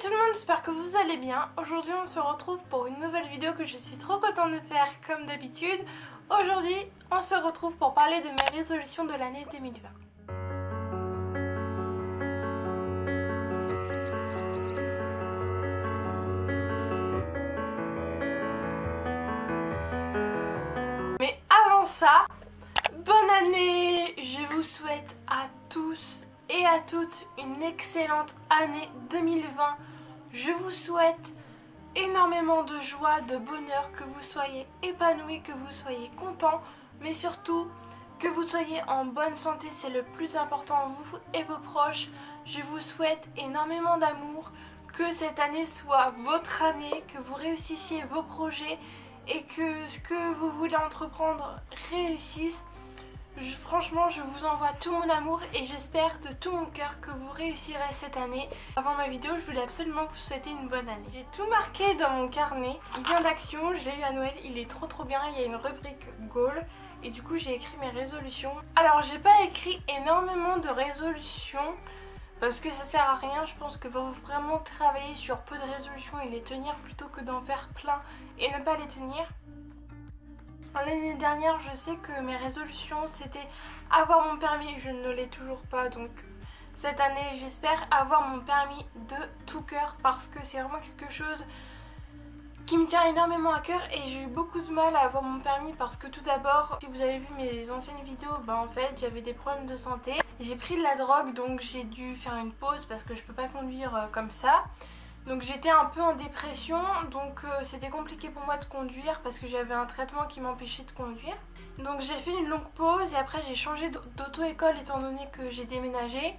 tout le monde, j'espère que vous allez bien. Aujourd'hui on se retrouve pour une nouvelle vidéo que je suis trop contente de faire comme d'habitude. Aujourd'hui on se retrouve pour parler de mes résolutions de l'année 2020. Mais avant ça, bonne année! Je vous souhaite à tous et à toutes une excellente année 2020. Je vous souhaite énormément de joie, de bonheur, que vous soyez épanouis, que vous soyez contents, mais surtout que vous soyez en bonne santé, c'est le plus important, vous et vos proches. Je vous souhaite énormément d'amour, que cette année soit votre année, que vous réussissiez vos projets et que ce que vous voulez entreprendre réussisse. Franchement, je vous envoie tout mon amour et j'espère de tout mon cœur que vous réussirez cette année. Avant ma vidéo, je voulais absolument vous souhaiter une bonne année. J'ai tout marqué dans mon carnet. Il vient d'Action, je l'ai eu à Noël, il est trop bien. Il y a une rubrique goal et du coup j'ai écrit mes résolutions. Alors j'ai pas écrit énormément de résolutions parce que ça sert à rien. Je pense que faut vraiment travailler sur peu de résolutions et les tenir plutôt que d'en faire plein et ne pas les tenir. L'année dernière, je sais que mes résolutions c'était avoir mon permis, je ne l'ai toujours pas, donc cette année j'espère avoir mon permis de tout cœur parce que c'est vraiment quelque chose qui me tient énormément à cœur et j'ai eu beaucoup de mal à avoir mon permis parce que tout d'abord, si vous avez vu mes anciennes vidéos, en fait j'avais des problèmes de santé, j'ai pris de la drogue donc j'ai dû faire une pause parce que je peux pas conduire comme ça. Donc j'étais un peu en dépression, donc c'était compliqué pour moi de conduire parce que j'avais un traitement qui m'empêchait de conduire. Donc j'ai fait une longue pause et après j'ai changé d'auto-école étant donné que j'ai déménagé.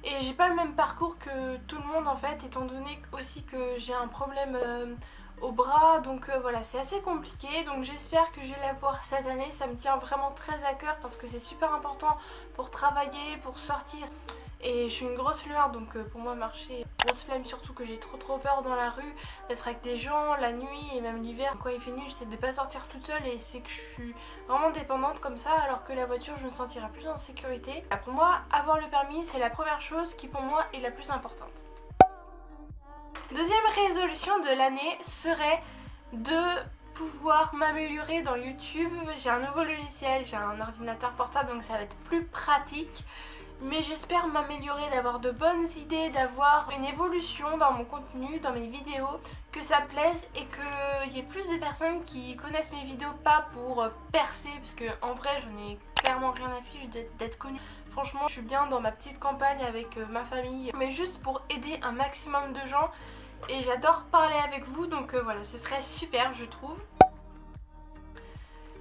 Et j'ai pas le même parcours que tout le monde en fait, étant donné aussi que j'ai un problème au bras. Donc voilà, c'est assez compliqué. Donc j'espère que je vais l'avoir cette année, ça me tient vraiment très à cœur parce que c'est super important pour travailler, pour sortir. Et je suis une grosse flemmard donc pour moi marcher, grosse flemme, surtout que j'ai trop peur dans la rue d'être avec des gens la nuit et même l'hiver. Quand il fait nuit j'essaie de pas sortir toute seule et c'est que je suis vraiment dépendante comme ça, alors que la voiture je me sentirais plus en sécurité. Pour moi avoir le permis c'est la première chose qui pour moi est la plus importante. Deuxième résolution de l'année serait de pouvoir m'améliorer dans YouTube. J'ai un nouveau logiciel, j'ai un ordinateur portable donc ça va être plus pratique. Mais j'espère m'améliorer, d'avoir de bonnes idées, d'avoir une évolution dans mon contenu, dans mes vidéos, que ça plaise et qu'il y ait plus de personnes qui connaissent mes vidéos, pas pour percer, parce que en vrai j'en ai clairement rien à fiche d'être connue. Franchement je suis bien dans ma petite campagne avec ma famille, mais juste pour aider un maximum de gens et j'adore parler avec vous, donc voilà, ce serait super je trouve.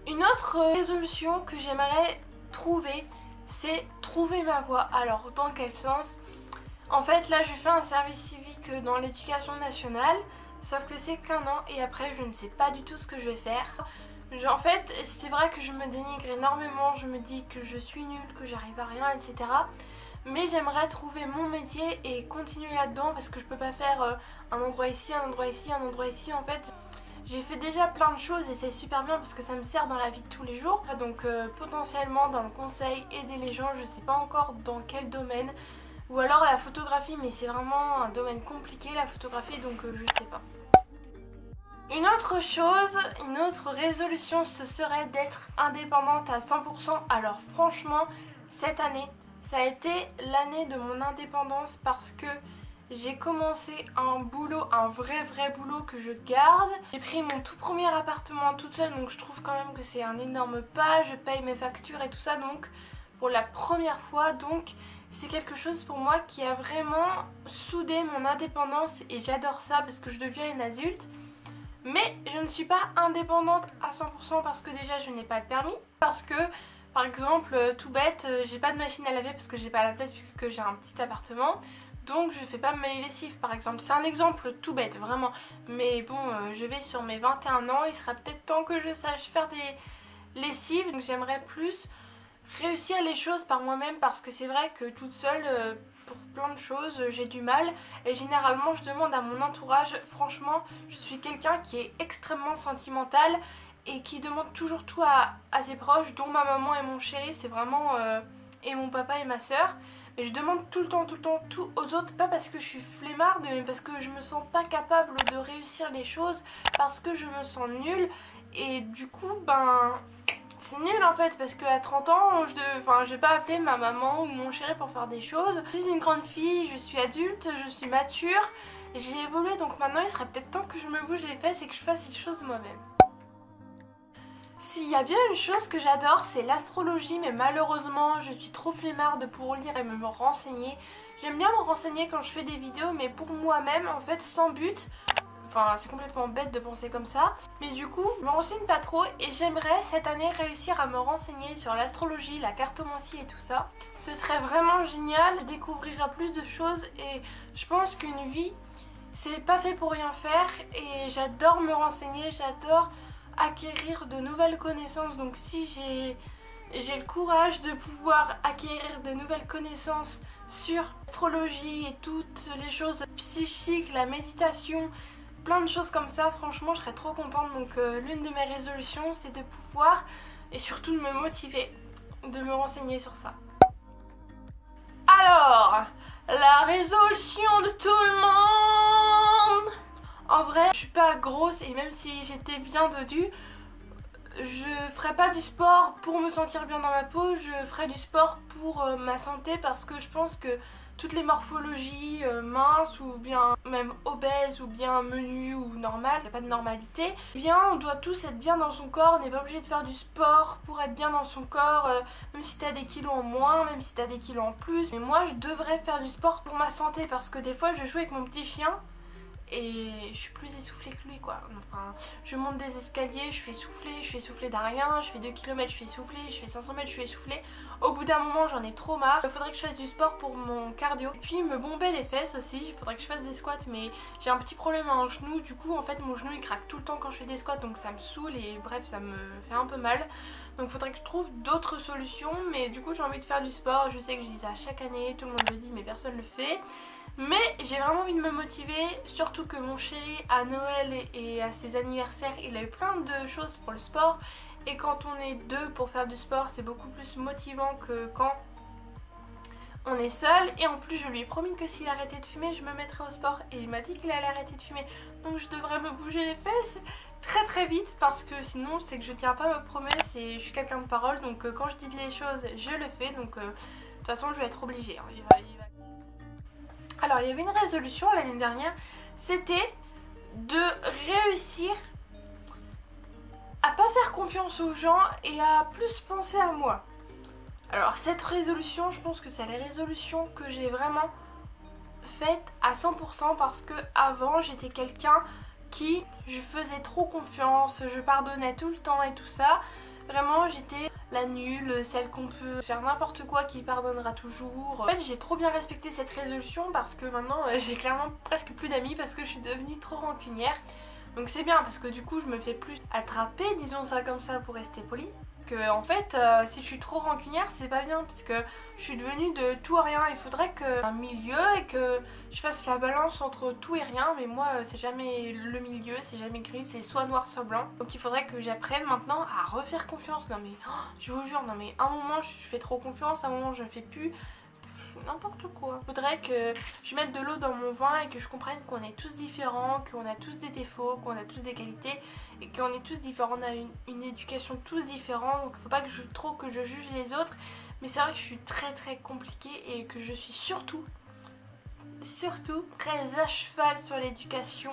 Une autre résolution que j'aimerais trouver, c'est trouver ma voie. Alors dans quel sens? En fait là je fais un service civique dans l'éducation nationale, sauf que c'est qu'1 an et après je ne sais pas du tout ce que je vais faire. En fait c'est vrai que je me dénigre énormément, je me dis que je suis nulle, que j'arrive à rien, etc. Mais j'aimerais trouver mon métier et continuer là-dedans parce que je peux pas faire un endroit ici, un endroit ici, un endroit ici. En fait j'ai fait déjà plein de choses et c'est super bien parce que ça me sert dans la vie de tous les jours. Donc potentiellement dans le conseil, aider les gens, je sais pas encore dans quel domaine. Ou alors la photographie, mais c'est vraiment un domaine compliqué la photographie, donc je sais pas. Une autre chose, une autre résolution, ce serait d'être indépendante à 100%. Alors franchement, cette année, ça a été l'année de mon indépendance parce que j'ai commencé un boulot, un vrai boulot que je garde. J'ai pris mon tout premier appartement toute seule, donc je trouve quand même que c'est un énorme pas. Je paye mes factures et tout ça, donc pour la première fois. Donc c'est quelque chose pour moi qui a vraiment soudé mon indépendance et j'adore ça parce que je deviens une adulte. Mais je ne suis pas indépendante à 100% parce que déjà je n'ai pas le permis. Parce que par exemple, tout bête, j'ai pas de machine à laver parce que j'ai pas la place puisque j'ai un petit appartement. Donc je fais pas mes lessives par exemple, c'est un exemple tout bête vraiment, mais bon je vais sur mes 21 ans, il sera peut-être temps que je sache faire des lessives, donc j'aimerais plus réussir les choses par moi-même parce que c'est vrai que toute seule pour plein de choses j'ai du mal et généralement je demande à mon entourage. Franchement je suis quelqu'un qui est extrêmement sentimental et qui demande toujours tout à ses proches, dont ma maman et mon chéri, c'est vraiment et mon papa et ma soeur. et je demande tout le temps tout aux autres, pas parce que je suis flemmarde mais parce que je me sens pas capable de réussir les choses, parce que je me sens nulle et du coup ben c'est nul en fait, parce qu'à 30 ans je vais pas appeler ma maman ou mon chéri pour faire des choses. Je suis une grande fille, je suis adulte, je suis mature, j'ai évolué, donc maintenant il serait peut-être temps que je me bouge les fesses et que je fasse les choses moi-même. S'il y a bien une chose que j'adore, c'est l'astrologie, mais malheureusement je suis trop flemmarde pour lire et me renseigner. J'aime bien me renseigner quand je fais des vidéos, mais pour moi-même en fait sans but. Enfin c'est complètement bête de penser comme ça, mais du coup je me renseigne pas trop et j'aimerais cette année réussir à me renseigner sur l'astrologie, la cartomancie et tout ça. Ce serait vraiment génial de découvrir plus de choses et je pense qu'une vie c'est pas fait pour rien faire et j'adore me renseigner, j'adore acquérir de nouvelles connaissances. Donc si j'ai le courage de pouvoir acquérir de nouvelles connaissances sur l'astrologie et toutes les choses psychiques, la méditation, plein de choses comme ça, franchement je serais trop contente. Donc l'une de mes résolutions c'est de pouvoir et surtout de me motiver, de me renseigner sur ça. Alors, la résolution de tout le monde. En vrai je suis pas grosse et même si j'étais bien dodue, je ferais pas du sport pour me sentir bien dans ma peau, je ferais du sport pour ma santé, parce que je pense que toutes les morphologies minces ou bien même obèses ou bien menues ou normales, il n'y a pas de normalité, eh bien on doit tous être bien dans son corps, on n'est pas obligé de faire du sport pour être bien dans son corps, même si t'as des kilos en moins, même si t'as des kilos en plus. Mais moi je devrais faire du sport pour ma santé, parce que des fois je joue avec mon petit chien et je suis plus essoufflée que lui quoi. Enfin, je monte des escaliers, je suis essoufflée d'un rien, je fais 2 km, je suis essoufflée, je fais 500 mètres, je suis essoufflée. Au bout d'un moment j'en ai trop marre, il faudrait que je fasse du sport pour mon cardio. Et puis me bomber les fesses aussi, il faudrait que je fasse des squats, mais j'ai un petit problème à un genou, du coup en fait mon genou il craque tout le temps quand je fais des squats, donc ça me saoule et bref ça me fait un peu mal. Donc il faudrait que je trouve d'autres solutions, mais du coup j'ai envie de faire du sport. Je sais que je dis ça chaque année, tout le monde le dit mais personne le fait. Mais j'ai vraiment envie de me motiver, surtout que mon chéri à Noël et à ses anniversaires il a eu plein de choses pour le sport. Et quand on est deux pour faire du sport c'est beaucoup plus motivant que quand on est seul. Et en plus je lui ai promis que s'il arrêtait de fumer je me mettrais au sport, et il m'a dit qu'il allait arrêter de fumer. Donc je devrais me bouger les fesses très vite, parce que sinon c'est que je tiens pas mes promesses et je suis quelqu'un de parole. Donc quand je dis les choses je le fais, donc de toute façon je vais être obligée hein. Alors il y avait une résolution l'année dernière, c'était de réussir à pas faire confiance aux gens et à plus penser à moi. Alors cette résolution, je pense que c'est la résolution que j'ai vraiment faite à 100%, parce que avant j'étais quelqu'un qui je faisais trop confiance, je pardonnais tout le temps et tout ça. Vraiment j'étais la nulle, celle qu'on peut faire n'importe quoi qui pardonnera toujours. En fait j'ai trop bien respecté cette résolution, parce que maintenant j'ai clairement presque plus d'amis, parce que je suis devenue trop rancunière. Donc c'est bien, parce que du coup je me fais plus attraper, disons ça comme ça pour rester poli. Que en fait si je suis trop rancunière c'est pas bien, parce que je suis devenue de tout à rien. Il faudrait que un milieu et que je fasse la balance entre tout et rien, mais moi c'est jamais le milieu, c'est jamais gris, c'est soit noir soit blanc. Donc il faudrait que j'apprenne maintenant à refaire confiance. Non mais je vous jure, non mais à un moment je fais trop confiance, à un moment je fais plus, n'importe quoi. Il faudrait que je mette de l'eau dans mon vin et que je comprenne qu'on est tous différents, qu'on a tous des défauts, qu'on a tous des qualités et qu'on est tous différents, on a une éducation tous différents. Donc il faut pas que je juge les autres. Mais c'est vrai que je suis très compliquée et que je suis surtout très à cheval sur l'éducation.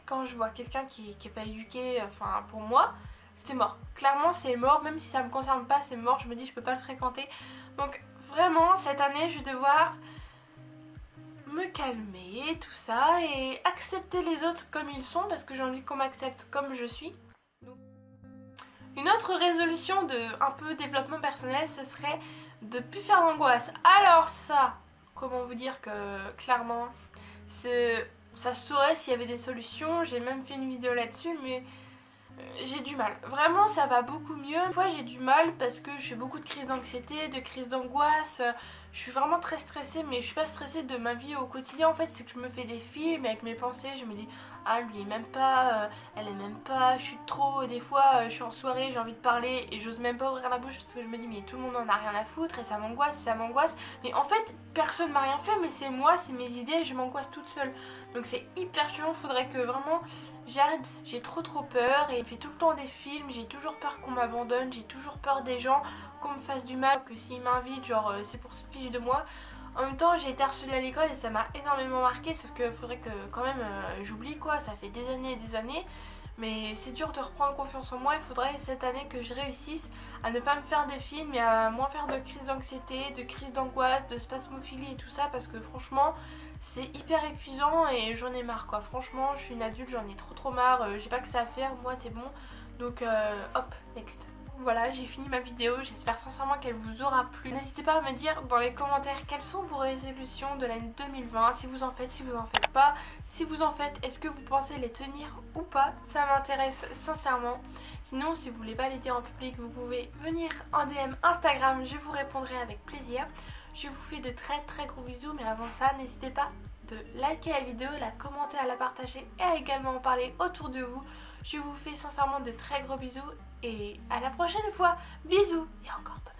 Quand je vois quelqu'un qui est pas éduqué, enfin pour moi c'est mort. Clairement c'est mort, même si ça me concerne pas c'est mort. Je me dis je peux pas le fréquenter. Donc vraiment cette année je vais devoir me calmer, tout ça, et accepter les autres comme ils sont, parce que j'ai envie qu'on m'accepte comme je suis. Donc, une autre résolution de un peu développement personnel, ce serait de plus faire d'angoisse. Alors ça, comment vous dire que clairement ça se saurait s'il y avait des solutions. J'ai même fait une vidéo là-dessus, mais j'ai du mal. Vraiment ça va beaucoup mieux. Une fois j'ai du mal parce que je fais beaucoup de crises d'anxiété, de crises d'angoisse. Je je suis vraiment très stressée, mais je suis pas stressée de ma vie au quotidien en fait, c'est que je me fais des films avec mes pensées, je me dis ah lui il m'aime pas, elle aime même pas, je suis trop, des fois je suis en soirée, j'ai envie de parler et j'ose même pas ouvrir la bouche parce que je me dis mais tout le monde en a rien à foutre et ça m'angoisse, mais en fait personne m'a rien fait, mais c'est moi, c'est mes idées, je m'angoisse toute seule, donc c'est hyper chiant, faudrait que vraiment j'arrête, j'ai trop peur et je fais tout le temps des films, j'ai toujours peur qu'on m'abandonne, j'ai toujours peur des gens, qu'on me fasse du mal, que s'ils m'invitent genre c'est pour se fiche de moi. En même temps j'ai été harcelée à l'école et ça m'a énormément marqué, sauf que faudrait que quand même j'oublie quoi, ça fait des années et des années. Mais c'est dur de reprendre confiance en moi, il faudrait cette année que je réussisse à ne pas me faire de films et à moins faire de crises d'anxiété, de crises d'angoisse, de spasmophilie et tout ça parce que franchement c'est hyper épuisant et j'en ai marre quoi. Franchement je suis une adulte, j'en ai trop marre, j'ai pas que ça à faire, moi c'est bon. Donc hop, next. Voilà, j'ai fini ma vidéo, j'espère sincèrement qu'elle vous aura plu. N'hésitez pas à me dire dans les commentaires quelles sont vos résolutions de l'année 2020, si vous en faites, si vous en faites pas. Si vous en faites, est-ce que vous pensez les tenir ou pas? Ça m'intéresse sincèrement. Sinon, si vous voulez pas les dire en public, vous pouvez venir en DM Instagram, je vous répondrai avec plaisir. Je vous fais de très gros bisous, mais avant ça, n'hésitez pas de liker la vidéo, la commenter, à la partager et à également en parler autour de vous. Je vous fais sincèrement de très gros bisous et à la prochaine fois. Bisous et encore pas.